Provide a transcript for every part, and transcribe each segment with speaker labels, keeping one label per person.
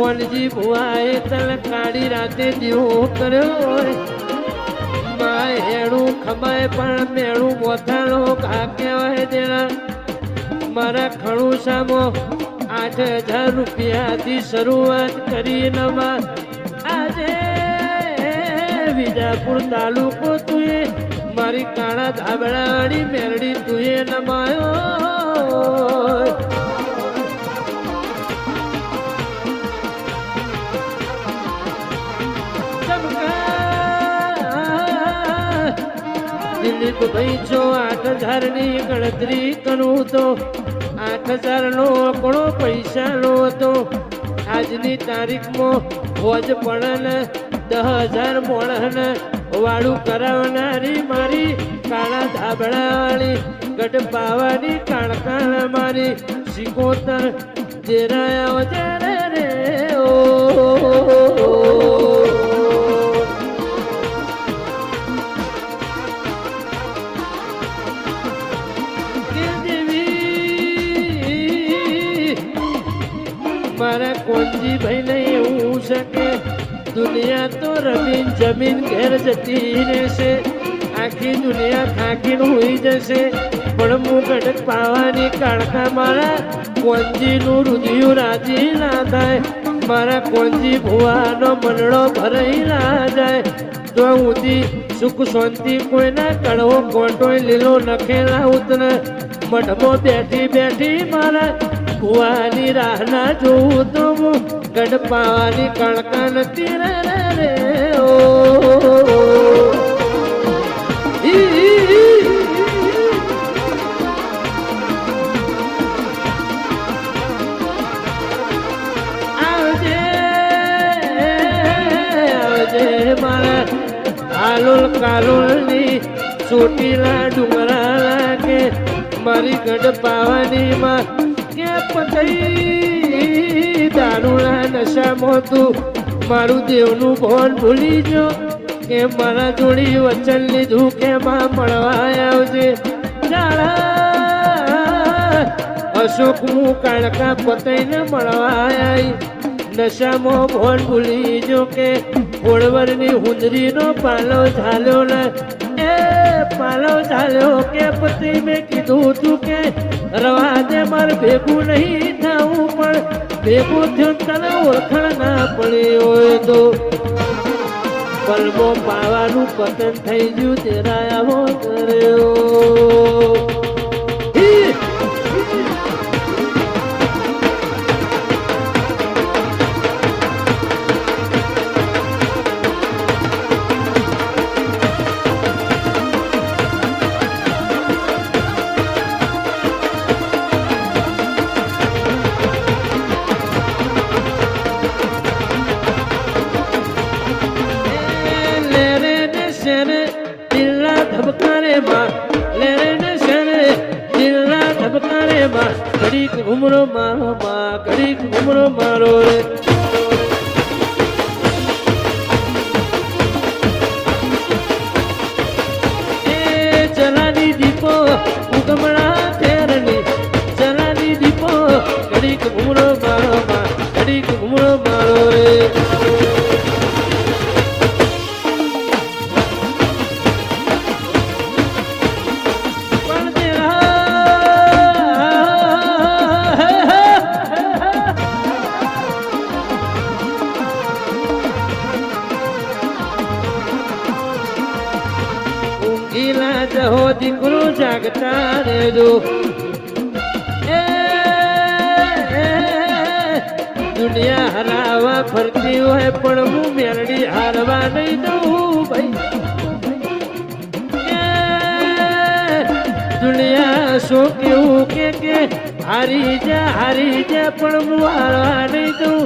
Speaker 1: કોણજી ભુવાએ તલ કાળી રાતે દીવો કર્યો માય હેડું ખમાય પણ મેળું મોથાનો ઘા કહેવાય દેણા મારા ખણું સામો 8,000 રૂપિયાથી શરૂઆત કરી નવા આજે વિજાપુર તાલુકો તુએ મારી કાળા ધાબળાવાળી મેરડી તુએ નમાયો દિલીપ ભાઈ જો 8,000 ની ગણતરી કરું તો 8,000 નો આંકડો પૈસા નો હતો આજની તારીખમાં હોજ પણ 10,000 મોણન વાળું કરાવનારી મારી કાળા ધાબળાવાળી ગઢ પાવાની કાણકાણ મારી સિકોતર જેરાયા જરે રે ઓ મારા કોણજી ભાઈ ને એવું શકે દુનિયા તો રમીન જમીન ઘેર જતી રહેશે આખી દુનિયા થાકીને હોઈ જશે પણ હું ગઢ પાવાની કાળકા મારા કોણજીનું રુધિયું રાજી ના થાય મારા કોણજી ભુવાનો મનડો ભરાઈ ના જાય તો ઉધી સુખ શાંતિ કોઈના કડવો કોટો લીલો નખેલા ઉતર મઠમાં બેઠી બેઠી મારા ભુવાની રાહના જોઉં તો હું ગઢ પાવાની કણકા નથી રે ઓ આવજે આવજે મારા આલુલ કાલુલની ચોટીલા ડુંગરા લાગે મારી ગઢ પાવાની માં કે પતઈ દારૂના નશામાં તું મારું દેવનું ભોન ભૂલી જો કે મારા જોડી વચન લીધું કે માં મળવા આવજે જાળા અશોક હું કાળકા પતઈને મળવા આવી નશામાં ભોન ભૂલી જો કે ઓળવરની હુંદરીનો પાલો ઝાલ્યો ને એ પાલો ઝાલ્યો કે પતિ મેં કીધું તું કે રવા દે મારે ભેગું નહીં થવું પણ ભેગું થયું તને ઓળખાણ ના પડી હોય તો પલમો પાવાનું પતન થઈ ગયું તેરા આવો કર્યો ઘડીક ઘુમરો મારો માં ઘડીક ઘુમરો મારો રે એ ચલાની દીપો ઉગમણા તેરની ચલાની દીપો ઘડીક ઘુમરો મારો માં ઘડીક ઘુમરો મારો રે જહો દીકરો જાગતા રહેજો દુનિયા હરાવા ફરતી હોય પણ હું મેરડી હારવા નહીં દઉં ભાઈ દુનિયા શું કેવું કે હારી જા પણ હું હારવા નહીં દઉં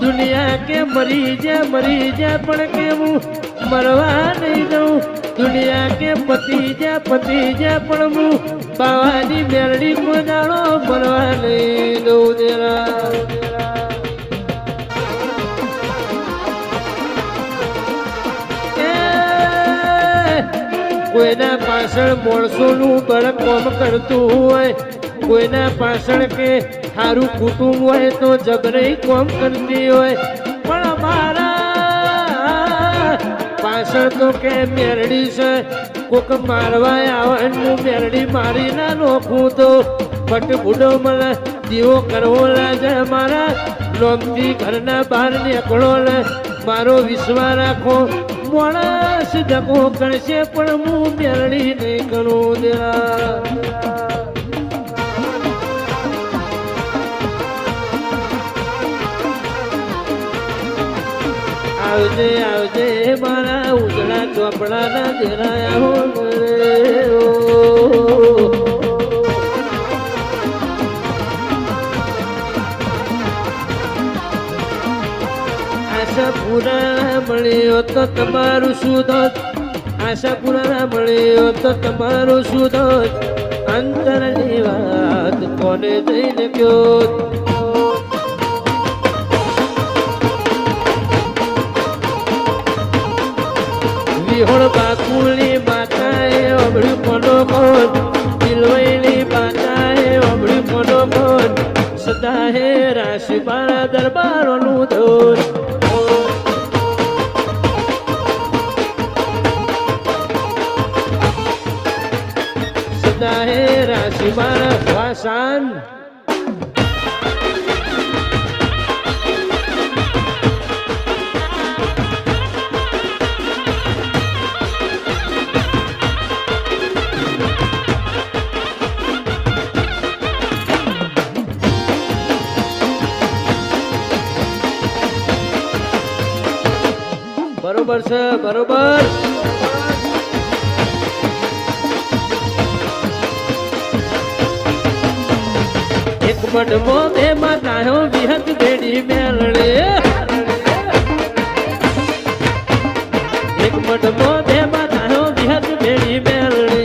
Speaker 1: દુનિયા કે મરી જા પણ કે હું મરવા નહીં દઉં દુનિયા કે પતિ જા પણ હું પાવાની મેરડી કોદાળો મરવા નહીં દઉં દેરા કોઈના પાછળ માણસોનું બળ કોમ કરતું હોય કોઈના પાછળ કે સારું કુટુંબ હોય તો જગને કોમ કરતી હોય, પણ અમારા પાછળ તો કે મેરડી છે, કોક મારવા આવે હું મેરડી મારી ના નોખું તો પટ બુડો મને દીવો કરવો લાગે, મારા નોમથી ઘરના બહાર નીકળો ને મારો વિશ્વાસ રાખો, માણસ ધકો કરશે પણ હું મેરડી નહીં કરું દેરા. આવજે આવજે મારા ઉજળા ચોપડાના દેરાયા હો રે ઓ. આશાપુરા મળ્યો તો તમારું સુધ, આશાપુરા મળ્યો તો તમારું સુધ, અંતરની વાત કોને જઈને કયો. વિહોળ બાકુલી માતાએ અબળ્યું કોનો કોણ, દિલવઈની માતાએ અબળ્યું કોનો કોણ, સદા હે રાશિ મારા દરબારોનું ધોર. સદા હે રાશિ મારા વાસાન. બરોબર છે બરોબર. એક મઢમો બે માતાઓ વિહત ભેડી મેલડે, એક મઢમો બે માતાઓ વિહત ભેડી મેલડે,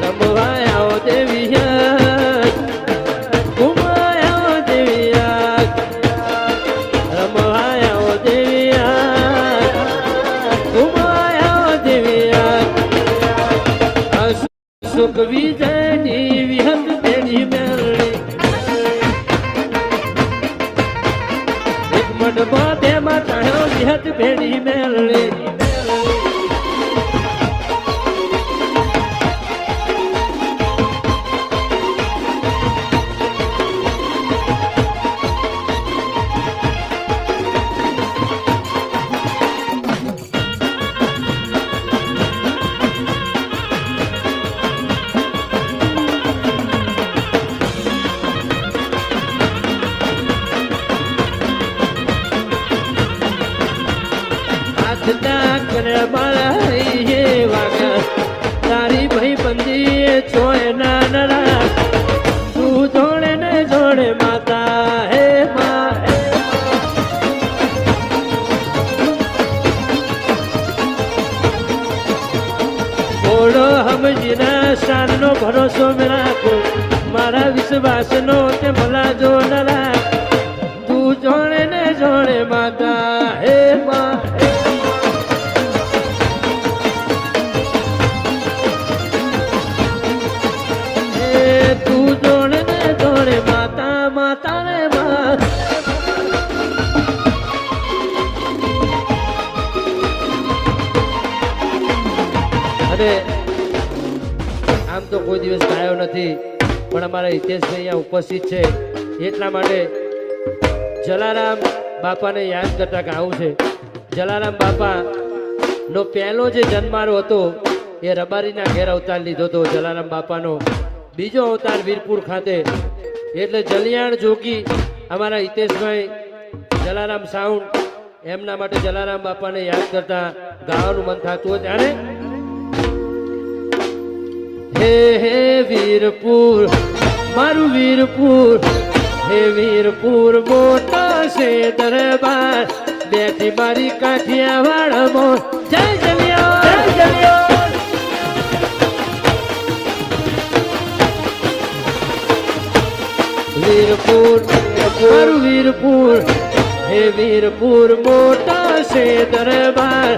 Speaker 1: રમવાયા દેવી ઘુમાયા દેવી, રમવાયા દેવી સુખ વિજયની વિહત ભેડી મેળડી, એક મઢમાં બે માતાઓ વિહત ભેડી મેળડી. તારી ભાઈ બંદી ચોય ના નરા, તું જોડે ને જોડે માતા હે મા. બોલો સમજીના શાનનો ભરોસો મેં રાખો, મારા વિશ્વાસનો તે ભલા જો ન રાખ, તું જોડે ને જોડે માતા હે મા. તું જોડે ને જોડે માતા માતા રે મા. અને આમ તો કોઈ દિવસ ગાયો નથી, પણ અમારા હિતેશભાઈ અહીંયા ઉપસ્થિત છે એટલા માટે જલારામ બાપાને યાદ કરતા ગાવું છે. જલારામ બાપા નો પહેલો જે જન્મારો હતો એ રબારીના ઘેર અવતાર લીધો હતો. જલારામ બાપાનો બીજો અવતાર વીરપુર ખાતે, એટલે જલિયાણ જોગી અમારા હિતેશભાઈ જલારામ સાઉન્ડ એમના માટે જલારામ બાપાને યાદ કરતા ગાવાનું મન થતું હોય ત્યારે હે હે વીરપુર મારું વીરપુર, હે વીરપુર મોટા છે દરબાર, બેઠી મારી કાઠિયાવાડમાં જય જલિયા જય જલિયા. વીરપુર મારું વીરપુર, હે વીરપુર મોટા છે દરબાર,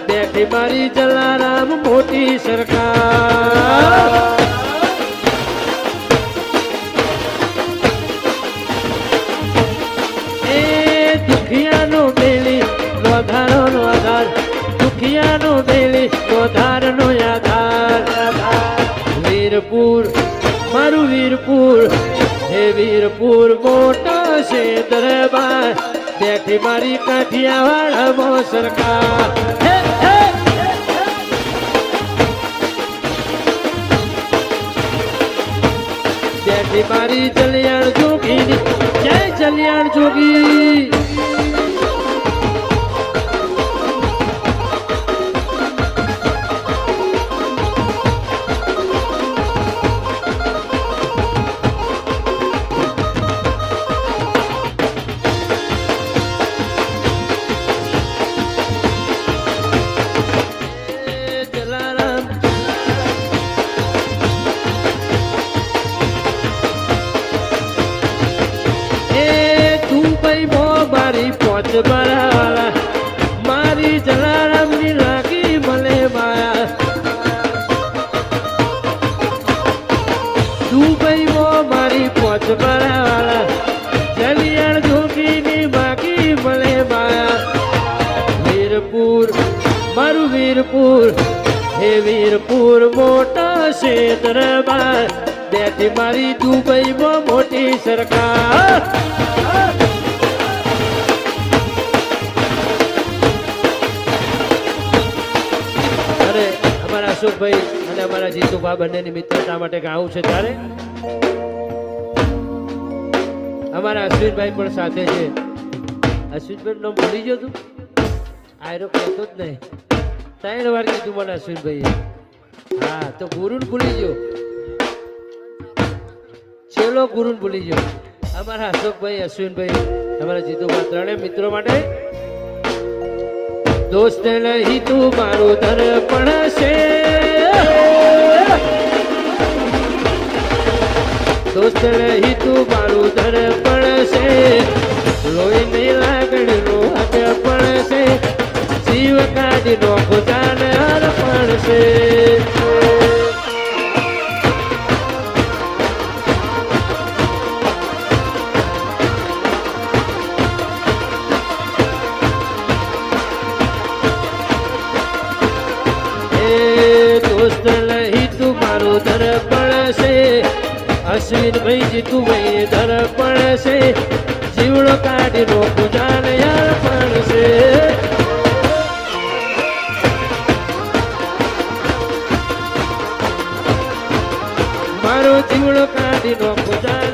Speaker 1: બેઠી મારી જલારામ મોટી સરકાર. દરબાર બેઠી મારી કાઠિયાવાડ સરકાર બેઠી મારી જલિયાણ જોગી જય જલિયાણ જોગી બરાવાલા મારી જલારામની લાગી મને માયા દુબઈમાં મારી પોચ બરાવાલા જલિયાણ જોગીની બાકી મને માયા વીરપુર મારું વીરપુર હે વીરપુર મોટા છે દરબાર બેઠી મારી દુબઈમાં મોટી સરકાર અશોકભાઈ અને અમારા જીતુભા બંનેની મિત્રતા માટે ગાવું છે ત્યારે અમારા અશ્વિનભાઈ પણ સાથે છે અશ્વિનભાઈ નામ ભૂલી ગયો તું આયરો કહેતો જ નહીં 3 વાર કીધું મને અશ્વિનભાઈએ હા તો ગુરુન ભૂલી ગયો છેલ્લો ગુરુન ભૂલી ગયો અમારા અશોકભાઈ અશ્વિનભાઈ અમારા જીતુભા ત્રણેય મિત્રો માટે દોસ્ત નહીં તું મારું દર્પણ છે દોસ્ત નહીં તું મારું દર્પણ છે લોહીની લાગણીનો હક પણ છે જીવ કાઢીનો ખુદાને અર્પણ છે દર્પણ છે અશ્વિનભાઈ જીતુભાઈ દર્પણ છે જીવડો કાઢીનો પૂજાને અર્પણ છે મારો જીવડો કાઢીનો પૂજા